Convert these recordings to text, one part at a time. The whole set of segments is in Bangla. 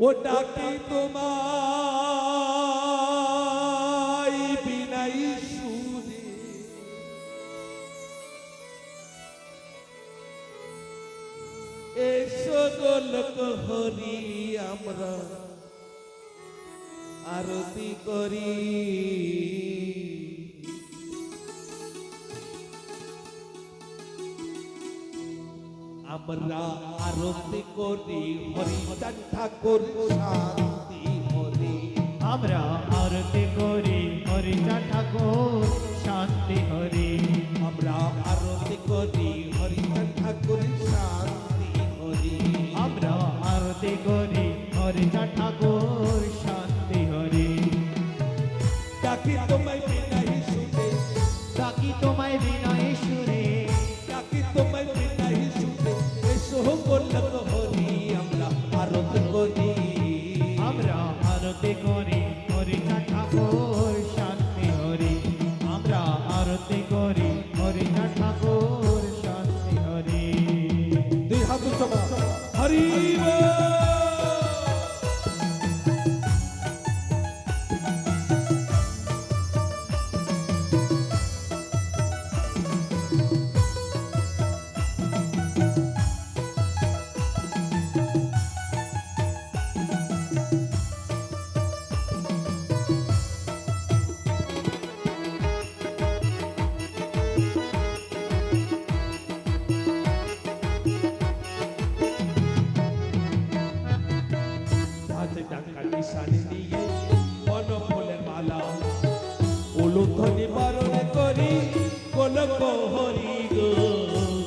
ও ডাকি তোমায় বিনাই সুরে এসো গো লোক হরি আমরা আরতি করি আমরা আরতি করি হরিচাঁদ ঠাকুর শান্তি হরি আমরা আরতি করি হরিচাঁদ ঠাকুর শান্তি হরি আমরা আরতি করি হরিচাঁদ ঠাকুর শান্তি হরি আমরা আরতি করি হরিচাঁদ ঠাকুর শান্তি হরি ডাকি তোমায় বিনাই সুরে ডাকি তোমায় বিনয় সুরে ডাকি তোমায় বিনাই সুরে এসো গো লোক হরি আমরা আরতি করি আমরা আরতি করি হরিচাঁদ ঠাকুর শান্তি হরি আমরা আরতি করি হরিচাঁদ ঠাকুর শান্তি হরি দুই হাত উঁচু হরি বল। হাতে টাকা নিশানি দিয়ে বনফুলের মালা উলুধ্বনি বরণ করি গোলক হরি গো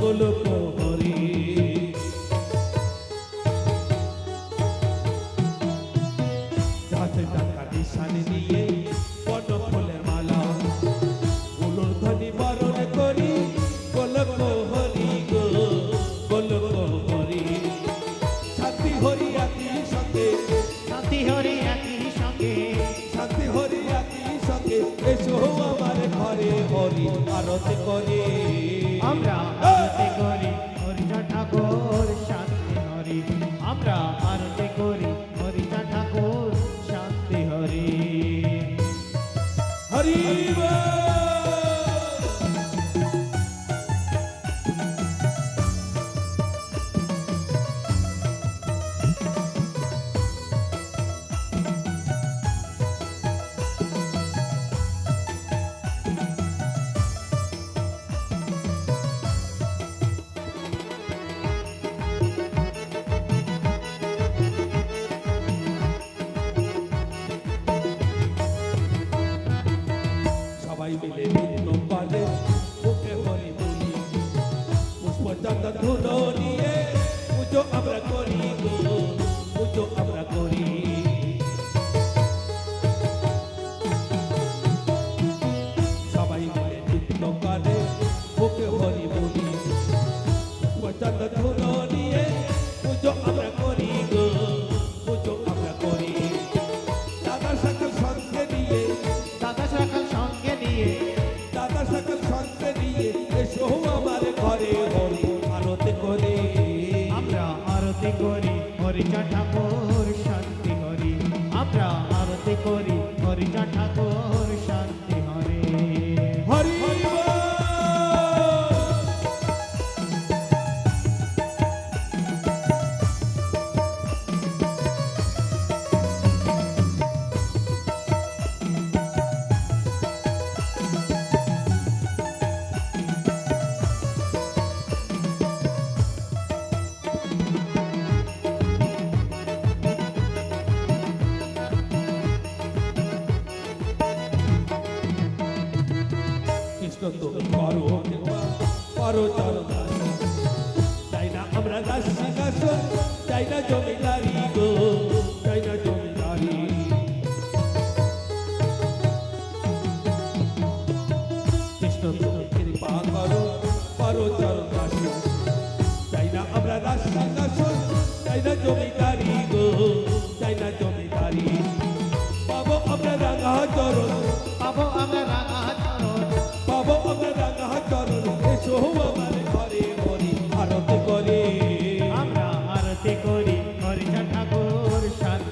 গোলক হরি হাতে টাকা নিশানি দিয়ে বনফুলের মালা উলুধ্বনি বরণ করি গোলক হরি গো গোলক হরি শান্তি হরি একই সঙ্গে শান্তি হরি একই সঙ্গে শান্তি হরি একই সঙ্গে এসো আমার ঘরে হরি আরতি করে আমরা আরতি করি হরিচাঁদ ঠাকুর শান্তি হরি আমরা আরতি করি হরিচাঁদ ঠাকুর শান্তি হরি হরি বল। সবাই মিলে নৃত্য করে মুখে হরি বলি পুষ্পচন্দ্র ধুলো নিয়ে পুজো আমরা করি গো পুজো আমরা করি সবাই মিলে নৃত্য করে মুখে হরি বলি পুষ্পচন্দ্র ধুলো নিয়ে পুজো আমরা করি গো পুজো আমরা করি দাদা সকল সঙ্গে নিয়ে দাদা সকাল সঙ্গে নিয়ে দাদা সকল সঙ্গে নিয়ে এসো আমার ঘরে হরি আরতি করে আমরা আরতি করি হরিচাঁদ ঠাকুর শান্তি হরি আমরা আরতি করি হরিচাঁদ ঠাকুর শান্তি হরি হরি বল। কৃষ্ণ তুমি করো কৃপা করো চরণ চাই না আমরা দাস সিংহাসন চাই না জমিদারি গো চাই না জমিদারি কৃষ্ণ তুমি কৃপা করো করো চরণ দাসী চাই না আমরা দাস সিংহাসন চাই না জমিদারি গো চাই না জমিদারি পাবো আমরা রাঙা চরণ পাবো আমরা রাঙা চরণ পাবো আমরা রাঙা চরণ এসো আমার ঘরে হরি আরতি করে আমরা আরতি করি হরিচাঁদ ঠাকুর শান্তি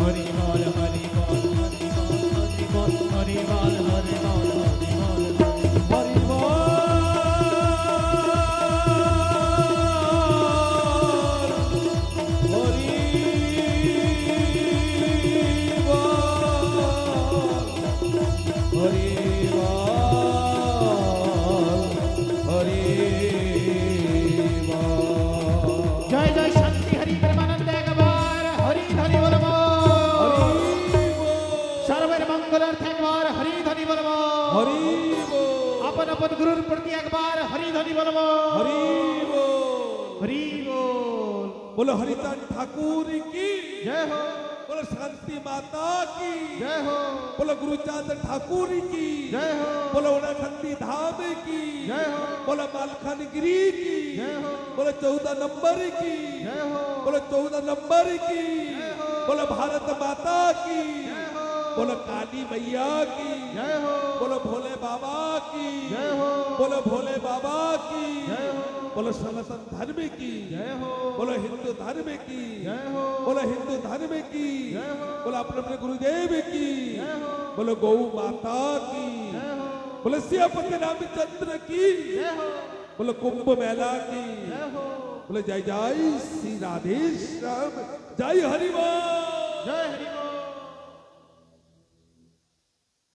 হরি বল হরি বল হরি বল হরি বল হরি বল হরি বল জয় জয় শান্তি হরি প্রেমানন্দ একবার হরি ধ্বনি বলব সর্বের মঙ্গলার্থে একবার হরি ধ্বনি বলব আপন আপন গুরুর প্রতি একবার হরি ধ্বনি বলব হরি বল बोलो हरिदान ठाकुर की জয় हो बोलो शांति माता की जय हो बोलो गुरुचांद ठाकुर की जय हो बोलो उड़ाखंडी धाम की जय हो बोलो मालखानगिरी की जय हो बोलो 14 नंबर की जय हो बोलो 14 नंबर की हो। बोलो भारत माता की जय हो बोलो काली मैया की जय हो बोलो भोले बाबा की जय हो बोलो भोले बाबा की जय हो बोलो सनातन धर्म की जय हो बोलो हिंदू धर्म की जय हो बोलो हिंदू धर्म की जय हो बोलो अपने अपने गुरुदेव की जय हो बोलो गौ माता की जय हो बोलो सियापति रामचंद्र की जय हो बोलो कुंभ मेला की जय हो बोलो जय जय श्री राधे श्याम जय हरिवाल जय हरि बोल